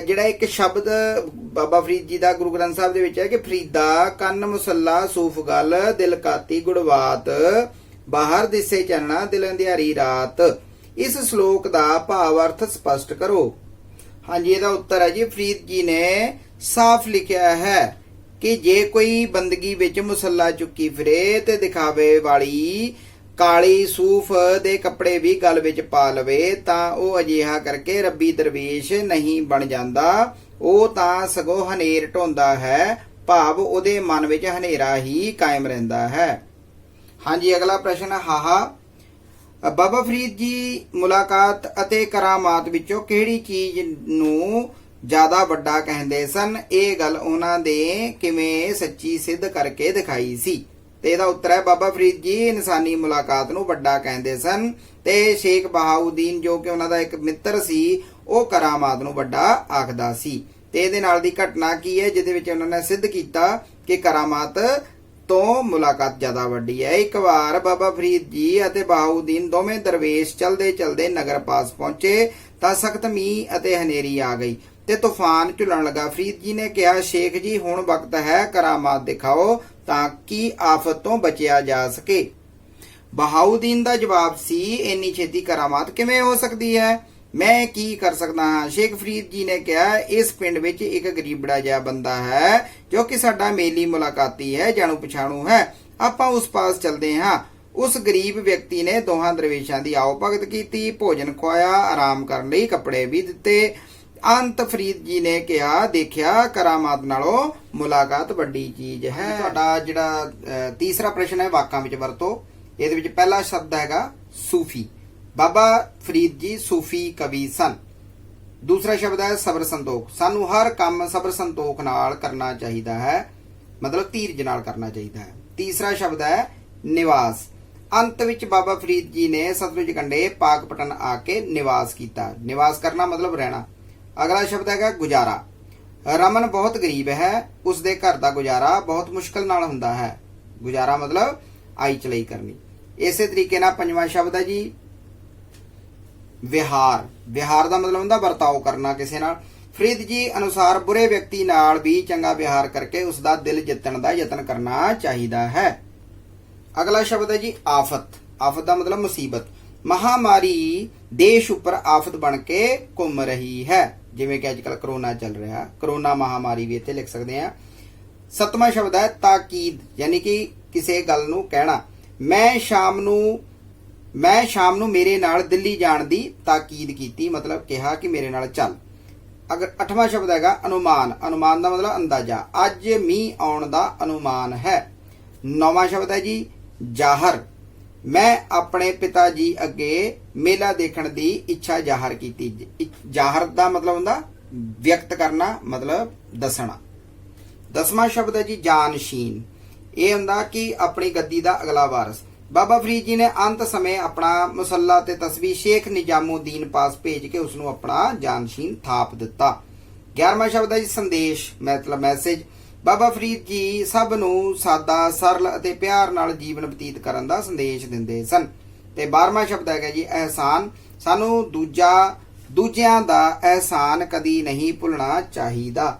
[SPEAKER 1] ਜਿਹੜਾ ਇੱਕ ਸ਼ਬਦ ਬਾਬਾ ਫਰੀਦ ਜੀ ਦਾ ਗੁਰੂ ਗ੍ਰੰਥ ਸਾਹਿਬ ਦੇ ਵਿੱਚ ਹੈ ਕਿ ਫਰੀਦਾ ਕੰਨ ਮੁਸੱਲਾ ਸੂਫ ਗਲ ਦਿਲ ਕਾਤੀ ਗੁੜਵਾਤ ਬਾਹਰ ਦਿਸੇ ਚੰਨਾ ਦਿਲ ਅੰਧਿਆਰੀ ਰਾਤ। ਇਸ ਸ਼ਲੋਕ ਦਾ ਭਾਵ ਅਰਥ ਸਪਸ਼ਟ ਕਰੋ। ਹਾਂਜੀ, ਇਹਦਾ ਉੱਤਰ ਹੈ ਜੀ, ਫਰੀਦ ਜੀ ਨੇ ਸਾਫ਼ ਲਿਖਿਆ ਹੈ ਕਿ ਜੇ ਕੋਈ ਬੰਦਗੀ ਵਿੱਚ ਮੁਸੱਲਾ ਚੁੱਕੀ ਫਿਰੇ ਤੇ ਦਿਖਾਵੇ ਵਾਲੀ ਕਾਲੀ ਸੂਫ ਦੇ ਕੱਪੜੇ ਵੀ ਗਲ ਵਿੱਚ ਪਾ ਲਵੇ ਤਾਂ ਉਹ ਅਜਿਹਾ ਕਰਕੇ ਰੱਬੀ ਦਰਵੇਸ਼ ਨਹੀਂ ਬਣ ਜਾਂਦਾ, ਉਹ ਤਾਂ ਸਗੋਂ ਹਨੇਰ ਢੋਂਦਾ ਹੈ, ਭਾਵ ਉਹਦੇ ਮਨ ਵਿੱਚ ਹਨੇਰਾ ਹੀ ਕਾਇਮ ਰਹਿੰਦਾ ਹੈ। ਹਾਂਜੀ, ਅਗਲਾ ਪ੍ਰਸ਼ਨ, ਹਾਹਾ ਬਾਬਾ ਫਰੀਦ ਜੀ ਮੁਲਾਕਾਤ ਅਤੇ ਕਰਾਮਾਤ ਵਿੱਚੋਂ ਕਿਹੜੀ ਚੀਜ਼ ਨੂੰ ਜ਼ਿਆਦਾ ਵੱਡਾ ਕਹਿੰਦੇ ਸਨ? ਇਹ ਗੱਲ ਉਹਨਾਂ ਦੇ ਕਿਵੇਂ ਸੱਚੀ ਸਿੱਧ ਕਰਕੇ ਦਿਖਾਈ ਸੀ? ਤੇ ਇਹਦਾ ਉੱਤਰ ਹੈ, ਬਾਬਾ ਫਰੀਦ ਜੀ ਇਨਸਾਨੀ ਮੁਲਾਕਾਤ ਨੂੰ ਵੱਡਾ ਕਹਿੰਦੇ ਸਨ ਤੇ ਸ਼ੇਖ ਬਹਾਉਦੀਨ ਜੋ ਕਿ ਉਹਨਾਂ ਦਾ ਇੱਕ ਮਿੱਤਰ ਸੀ, ਉਹ ਕਰਾਮਾਤ ਨੂੰ ਵੱਡਾ ਆਖਦਾ ਸੀ। ਤੇ ਇਹਦੇ ਨਾਲ ਦੀ ਘਟਨਾ ਕੀ ਹੈ ਜਿਹਦੇ ਵਿੱਚ ਉਹਨਾਂ ਨੇ ਸਿੱਧ ਕੀਤਾ ਕਿ ਕਰਾਮਾਤ ਤੋਂ ਮੁਲਾਕਾਤ ਜ਼ਿਆਦਾ ਵੱਡੀ ਹੈ। ਇੱਕ ਵਾਰ ਬਾਬਾ ਫਰੀਦ ਜੀ ਅਤੇ ਬਹਾਉਦੀਨ ਦੋਵੇਂ ਦਰਵੇਸ਼ ਚਲਦੇ ਚਲਦੇ ਨਗਰ ਪਾਸ ਪਹੁੰਚੇ ਤਾਂ ਸਖਤ ਮੀਂਹ ਅਤੇ ਹਨੇਰੀ ਆ ਗਈ ਤੇ ਤੂਫਾਨ ਝੁੱਲਣ ਲੱਗਾ। ਫਰੀਦ ਜੀ ਨੇ ਕਿਹਾ, ਸ਼ੇਖ ਜੀ ਹੁਣ ਵਕਤ ਹੈ, ਕਰਾਮਾਤ ਦਿਖਾਓ ਤਾਂ ਕਿ ਆਫਤ ਤੋਂ ਬਚਿਆ ਜਾ ਸਕੇ। ਬਹਾਉਦੀਨ ਦਾ ਜਵਾਬ ਸੀ, ਇੰਨੀ ਛੇਤੀ ਕਰਾਮਾਤ ਕਿਵੇਂ ਹੋ ਸਕਦੀ ਹੈ, ਮੈਂ ਕੀ ਕਰ ਸਕਦਾ ਹਾਂ? ਸ਼ੇਖ ਫਰੀਦ ਜੀ ਨੇ ਕਿਹਾ, ਇਸ ਪਿੰਡ ਵਿੱਚ ਇੱਕ ਗਰੀਬੜਾ ਜਿਹਾ ਬੰਦਾ ਹੈ ਜੋ ਕਿ ਸਾਡਾ ਮੇਲੀ ਮੁਲਾਕਾਤੀ ਹੈ, ਜਾਣੂ ਪਛਾਣੂ ਹੈ, ਆਪਾਂ ਉਸ ਪਾਸ ਚਲਦੇ ਹਾਂ। ਉਸ ਗਰੀਬ ਵਿਅਕਤੀ ਨੇ ਦੋਹਾਂ ਦਰਵੇਸ਼ਾਂ ਦੀ ਆਓ ਭਗਤ ਕੀਤੀ, ਭੋਜਨ ਖਵਾਇਆ, ਆਰਾਮ ਕਰਨ ਲਈ ਕੱਪੜੇ ਵੀ ਦਿੱਤੇ। ਅੰਤ ਫਰੀਦ ਜੀ ਨੇ ਕਿਹਾ, ਦੇਖਿਆ ਕਰਾਮਾਤ ਨਾਲੋਂ ਮੁਲਾਕਾਤ ਵੱਡੀ ਚੀਜ਼ ਹੈ। ਤੁਹਾਡਾ ਜਿਹੜਾ ਤੀਸਰਾ ਪ੍ਰਸ਼ਨ ਹੈ, ਵਾਕਾਂ ਵਿੱਚ ਵਰਤੋ। ਇਹਦੇ ਵਿੱਚ ਪਹਿਲਾ ਸ਼ਬਦ ਹੈਗਾ ਸੂਫੀ। ਬਾਬਾ ਫਰੀਦ ਜੀ ਸੂਫੀ ਕਵੀ ਸਨ। ਦੂਸਰਾ ਸ਼ਬਦ ਹੈ ਸਬਰ ਸੰਤੋਖ। ਸਾਨੂੰ ਹਰ ਕੰਮ ਸਬਰ ਸੰਤੋਖ ਨਾਲ ਕਰਨਾ ਚਾਹੀਦਾ ਹੈ, ਮਤਲਬ ਧੀਰਜ ਨਾਲ ਕਰਨਾ ਚਾਹੀਦਾ ਹੈ। ਤੀਸਰਾ ਸ਼ਬਦ ਹੈ ਨਿਵਾਸ। ਅੰਤ ਵਿੱਚ ਬਾਬਾ ਫਰੀਦ ਜੀ ਨੇ ਸਤਲੁਜ ਕੰਢੇ ਪਾਕਪਟਨ ਆ ਕੇ ਨਿਵਾਸ ਕੀਤਾ। ਨਿਵਾਸ ਕਰਨਾ ਮਤਲਬ ਰਹਿਣਾ। ਅਗਲਾ ਸ਼ਬਦ ਹੈਗਾ ਗੁਜ਼ਾਰਾ। ਰਮਨ ਬਹੁਤ ਗਰੀਬ ਹੈ, ਉਸ ਦੇ ਘਰ ਦਾ ਗੁਜ਼ਾਰਾ ਬਹੁਤ ਮੁਸ਼ਕਲ ਨਾਲ ਹੁੰਦਾ ਹੈ। ਗੁਜ਼ਾਰਾ ਮਤਲਬ ਆਈ ਚਲਾਈ ਕਰਨੀ। ਇਸੇ ਤਰੀਕੇ ਨਾਲ ਪੰਜਵਾਂ ਸ਼ਬਦ ਹੈ ਜੀ ਵਿਹਾਰ। ਵਿਹਾਰ ਦਾ ਮਤਲਬ ਹੁੰਦਾ ਵਰਤਾਓ ਕਰਨਾ ਕਿਸੇ ਨਾਲ। ਫਰੀਦ ਜੀ ਅਨੁਸਾਰ ਬੁਰੇ ਵਿਅਕਤੀ ਨਾਲ ਵੀ ਚੰਗਾ ਵਿਹਾਰ ਕਰਕੇ ਉਸ ਦਾ ਦਿਲ ਜਿੱਤਣ ਦਾ ਯਤਨ ਕਰਨਾ ਚਾਹੀਦਾ ਹੈ। ਅਗਲਾ ਸ਼ਬਦ ਹੈ ਜੀ ਆਫਤ। ਆਫਤ ਦਾ ਮਤਲਬ ਮੁਸੀਬਤ। ਮਹਾਮਾਰੀ ਦੇਸ਼ ਉੱਪਰ ਆਫਤ ਬਣ ਕੇ ਘੁੰਮ ਰਹੀ ਹੈ, ਜਿਵੇਂ ਕਿ ਅੱਜ ਕੱਲ ਕਰੋਨਾ ਚੱਲ ਰਿਹਾ, ਕਰੋਨਾ ਮਹਾਮਾਰੀ ਵੀ ਇੱਥੇ ਲਿਖ ਸਕਦੇ ਆ। ਸੱਤਵਾਂ ਸ਼ਬਦ ਹੈ ਤਾਕੀਦ, ਯਾਨੀ ਕਿ ਕਿਸੇ ਗੱਲ ਨੂੰ ਕਹਿਣਾ। ਮੈਂ ਸ਼ਾਮ ਨੂੰ ਮੇਰੇ ਨਾਲ ਦਿੱਲੀ ਜਾਣ ਦੀ ਤਾਕੀਦ ਕੀਤੀ, ਮਤਲਬ ਕਿਹਾ ਕਿ ਮੇਰੇ ਨਾਲ ਚੱਲ। ਅਗਰ ਅੱਠਵਾਂ ਸ਼ਬਦ ਹੈਗਾ ਅਨੁਮਾਨ। ਅਨੁਮਾਨ ਦਾ ਮਤਲਬ ਅੰਦਾਜ਼ਾ। ਅੱਜ ਮੀਂਹ ਆਉਣ ਦਾ ਅਨੁਮਾਨ ਹੈ। ਨੌਵਾਂ ਸ਼ਬਦ ਹੈ ਜੀ ਜ਼ਾਹਰ। ਮੈਂ ਆਪਣੇ ਪਿਤਾ ਜੀ ਅੱਗੇ ਮੇਲਾ ਦੇਖਣ ਦੀ ਇੱਛਾ ਜ਼ਾਹਰ ਕੀਤੀ। ਜ਼ਾਹਰ ਦਾ ਮਤਲਬ ਹੁੰਦਾ ਵਿਅਕਤ ਕਰਨਾ, ਮਤਲਬ ਦੱਸਣਾ। 10ਵਾਂ ਸ਼ਬਦ ਹੈ ਜੀ ਜਾਨਸ਼ੀਨ। ਇਹ ਹੁੰਦਾ ਕਿ ਆਪਣੀ ਗੱਦੀ ਦਾ ਅਗਲਾ ਵਾਰਸ। ਬਾਬਾ ਫਰੀਦ ਜੀ ਨੇ ਅੰਤ ਸਮੇਂ ਆਪਣਾ ਮੁਸੱਲਾ ਤੇ ਤਸਬੀਹ ਸ਼ੇਖ ਨਿਜ਼ਾਮੁਦੀਨ ਪਾਸ ਭੇਜ ਕੇ ਉਸ ਨੂੰ ਆਪਣਾ ਜਾਨਸ਼ੀਨ ਥਾਪ ਦਿੱਤਾ। 11ਵਾਂ ਸ਼ਬਦ ਹੈ ਜੀ ਸੰਦੇਸ਼, ਮਤਲਬ ਮੈਸੇਜ। ਬਾਬਾ ਫਰੀਦ ਜੀ ਸਭ ਨੂੰ ਸਾਦਾ, ਸਰਲ ਅਤੇ ਪਿਆਰ ਨਾਲ ਜੀਵਨ ਬਤੀਤ ਕਰਨ ਦਾ ਸੰਦੇਸ਼ ਦਿੰਦੇ ਸਨ। ਤੇ 12ਵਾਂ ਸ਼ਬਦ ਹੈਗਾ ਜੀ ਅਹਿਸਾਨ। ਸਾਨੂੰ ਦੂਜਿਆਂ ਦਾ ਅਹਿਸਾਨ ਕਦੀ ਨਹੀਂ ਭੁੱਲਣਾ ਚਾਹੀਦਾ।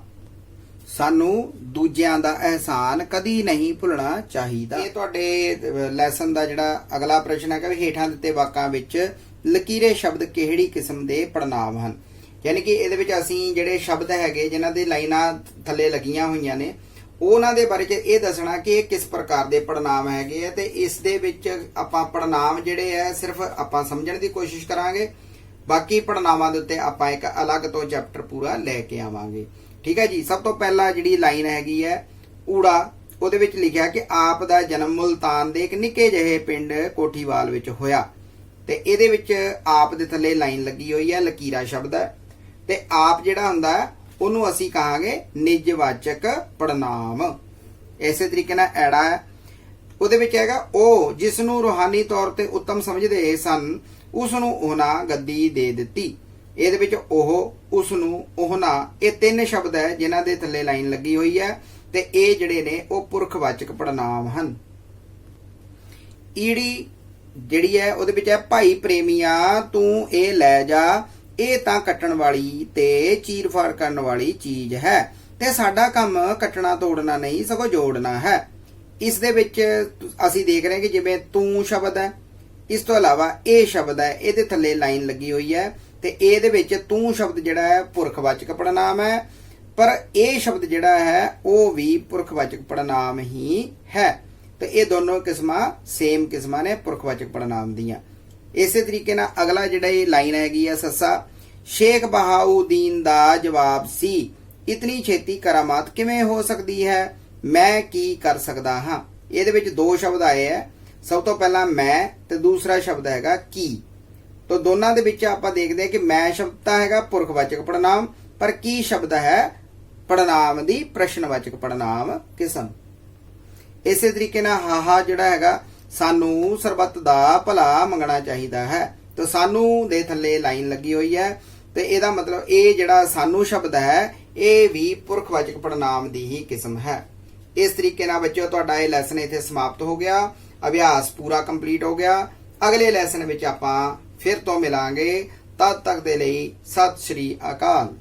[SPEAKER 1] ਸਾਨੂੰ ਦੂਜਿਆਂ ਦਾ ਅਹਿਸਾਨ ਕਦੀ ਨਹੀਂ ਭੁੱਲਣਾ ਚਾਹੀਦਾ। ਇਹ ਤੁਹਾਡੇ ਲੈਸਨ ਦਾ ਜਿਹੜਾ ਅਗਲਾ ਪ੍ਰਸ਼ਨ ਹੈਗਾ ਵੀ ਹੇਠਾਂ ਦਿੱਤੇ ਵਾਕਾਂ ਵਿੱਚ ਲਕੀਰੇ ਸ਼ਬਦ ਕਿਹੜੀ ਕਿਸਮ ਦੇ ਪੜਨਾਮ ਹਨ। ਯਾਨੀ ਕਿ ਇਹਦੇ ਵਿੱਚ ਅਸੀਂ ਜਿਹੜੇ ਸ਼ਬਦ ਹੈਗੇ ਜਿਨ੍ਹਾਂ ਦੇ ਲਾਈਨਾਂ ਥੱਲੇ ਲੱਗੀਆਂ ਹੋਈਆਂ ਨੇ ਉਹਨਾਂ ਦੇ ਬਾਰੇ ਚ ਇਹ ਦੱਸਣਾ ਕਿ ਇਹ ਕਿਸ ਪ੍ਰਕਾਰ ਦੇ ਪੜਨਾਮ ਹੈਗੇ ਆ। ਤੇ ਇਸ ਦੇ ਵਿੱਚ ਆਪਾਂ ਪੜਨਾਮ ਜਿਹੜੇ ਆ ਸਿਰਫ ਆਪਾਂ ਸਮਝਣ ਦੀ ਕੋਸ਼ਿਸ਼ ਕਰਾਂਗੇ, ਬਾਕੀ ਪੜਨਾਵਾਂ ਦੇ ਉੱਤੇ ਆਪਾਂ ਇੱਕ ਅਲੱਗ ਤੋਂ ਚੈਪਟਰ ਪੂਰਾ ਲੈ ਕੇ ਆਵਾਂਗੇ। ਠੀਕ ਹੈ ਜੀ। ਸਭ ਤੋਂ ਪਹਿਲਾਂ ਜਿਹੜੀ ਲਾਈਨ ਹੈਗੀ ਹੈ ਊੜਾ, ਉਹਦੇ ਵਿੱਚ ਲਿਖਿਆ ਕਿ ਆਪ ਦਾ ਜਨਮ ਮੁਲਤਾਨ ਦੇ ਇੱਕ ਨਿੱਕੇ ਜਿਹੇ ਪਿੰਡ ਕੋਠੀਵਾਲ ਵਿੱਚ ਹੋਇਆ। ਤੇ ਇਹਦੇ ਵਿੱਚ ਆਪ ਦੇ ਥੱਲੇ ਲਾਈਨ ਲੱਗੀ ਹੋਈ ਹੈ, ਲਕੀਰਾ ਸ਼ਬਦ ਹੈ। ਤੇ ਆਪ ਜਿਹੜਾ ਹੁੰਦਾ ਉਹਨੂੰ ਅਸੀਂ ਕਹਾਂਗੇ ਨਿਜਵਾਚਕ ਪੜਨਾਮ। ਇਸੇ ਤਰੀਕੇ ਨਾਲ ਐੜਾ ਹੈ, ਉਹਦੇ ਵਿੱਚ ਹੈਗਾ ਉਹ ਜਿਸ ਨੂੰ ਰੂਹਾਨੀ ਤੌਰ ਤੇ ਉੱਤਮ ਸਮਝਦੇ ਸਨ ਉਸ ਨੂੰ ਉਹਨਾਂ ਗੱਦੀ ਦੇ ਦਿੱਤੀ। ਇਹਦੇ ਵਿੱਚ ਉਹ, ਉਸ ਨੂੰ, ਉਹਨਾਂ, ਇਹ ਤਿੰਨ ਸ਼ਬਦ ਹੈ ਜਿਨ੍ਹਾਂ ਦੇ ਥੱਲੇ ਲਾਈਨ ਲੱਗੀ ਹੋਈ ਹੈ ਤੇ ਇਹ ਜਿਹੜੇ ਨੇ ਉਹ ਪੁਰਖਵਾਚਕ ਪੜਨਾਮ ਹਨ। ਈੜੀ ਜਿਹੜੀ ਹੈ ਉਹਦੇ ਵਿੱਚ ਹੈ ਭਾਈ ਪ੍ਰੇਮੀਆ ਤੂੰ ਇਹ ਲੈ ਜਾ, ਇਹ ਤਾਂ ਕੱਟਣ ਵਾਲੀ ਤੇ ਚੀਰ ਫਾੜ ਕਰਨ ਵਾਲੀ ਚੀਜ਼ ਹੈ ਤੇ ਸਾਡਾ ਕੰਮ ਕੱਟਣਾ ਤੋੜਨਾ ਨਹੀਂ ਸਗੋਂ ਜੋੜਨਾ ਹੈ। ਇਸ ਦੇ ਵਿੱਚ ਅਸੀਂ ਦੇਖ ਰਹੇ ਹਾਂ ਕਿ ਜਿਵੇਂ ਤੂੰ ਸ਼ਬਦ ਹੈ, ਇਸ ਤੋਂ ਇਲਾਵਾ ਇਹ ਸ਼ਬਦ ਹੈ, ਇਹਦੇ ਥੱਲੇ ਲਾਈਨ ਲੱਗੀ ਹੋਈ ਹੈ ਤੇ ਇਹਦੇ ਵਿੱਚ ਤੂੰ ਸ਼ਬਦ ਜਿਹੜਾ ਹੈ ਪੁਰਖਵਾਚਕ ਪੜਨਾਮ ਹੈ, ਪਰ ਇਹ ਸ਼ਬਦ ਜਿਹੜਾ ਹੈ ਉਹ ਵੀ ਪੁਰਖਵਾਚਕ ਪੜਨਾਮ ਹੀ ਹੈ ਤੇ ਇਹ ਦੋਨੋਂ ਕਿਸਮਾਂ ਸੇਮ ਕਿਸਮਾਂ ਨੇ ਪੁਰਖਵਾਚਕ ਪੜਨਾਮ ਦੀਆਂ। ਇਸੇ ਤਰੀਕੇ ਨਾਲ ਅਗਲਾ ਜਿਹੜਾ ਇਹ ਲਾਈਨ ਹੈਗੀ ਹੈ ਸੱਸਾ, ਸ਼ੇਖ ਬਹਾਉਦੀਨ ਦਾ ਜਵਾਬ ਸੀ, ਇਤਨੀ ਛੇਤੀ ਕਰਾਮਾਤ ਕਿਵੇਂ ਹੋ ਸਕਦੀ ਹੈ, ਮੈਂ ਕੀ ਕਰ ਸਕਦਾ ਹਾਂ। ਇਹਦੇ ਵਿੱਚ ਦੋ ਸ਼ਬਦ ਆਏ ਹੈ, ਸਭ ਤੋਂ ਪਹਿਲਾਂ ਮੈਂ ਤੇ ਦੂਸਰਾ ਸ਼ਬਦ ਹੈਗਾ ਕੀ। तो ਦੋਨਾਂ ਦੇ ਵਿੱਚ ਆਪਾਂ ਦੇਖਦੇ ਹਾਂ ਕਿ ਮੈਂ ਸ਼ਬਦ ਤਾਂ ਹੈਗਾ ਪੁਰਖਵਾਚਕ ਪੜਨਾਮ, ਪਰ ਕੀ ਸ਼ਬਦ ਹੈ ਪੜਨਾਮ ਦੀ ਪ੍ਰਸ਼ਨਵਾਚਕ ਪੜਨਾਮ ਕਿਸਮ। ਇਸੇ ਤਰੀਕੇ ਨਾਲ ਹਾਹਾ ਜਿਹੜਾ ਹੈਗਾ, ਸਾਨੂੰ ਸਰਬੱਤ ਦਾ ਭਲਾ ਮੰਗਣਾ ਚਾਹੀਦਾ ਹੈ, ਤਾਂ ਸਾਨੂੰ ਦੇ ਥੱਲੇ ਲਾਈਨ ਲੱਗੀ ਹੋਈ ਹੈ ਤੇ ਇਹਦਾ ਮਤਲਬ ਇਹ ਜਿਹੜਾ ਸਾਨੂੰ ਸ਼ਬਦ ਹੈ ਇਹ ਵੀ ਪੁਰਖਵਾਚਕ ਪੜਨਾਮ ਦੀ ਹੀ ਕਿਸਮ ਹੈ। ਇਸ ਤਰੀਕੇ ਨਾਲ ਬੱਚਿਓ ਤੁਹਾਡਾ ਇਹ ਲੈਸਨ ਇੱਥੇ ਸਮਾਪਤ ਹੋ ਗਿਆ, ਅਭਿਆਸ ਪੂਰਾ ਕੰਪਲੀਟ ਹੋ ਗਿਆ। ਅਗਲੇ ਲੈਸਨ ਵਿੱਚ ਆਪਾਂ ਫਿਰ ਤੋਂ ਮਿਲਾਂਗੇ, ਤਦ ਤੱਕ ਦੇ ਲਈ ਸਤਿ ਸ਼੍ਰੀ ਅਕਾਲ।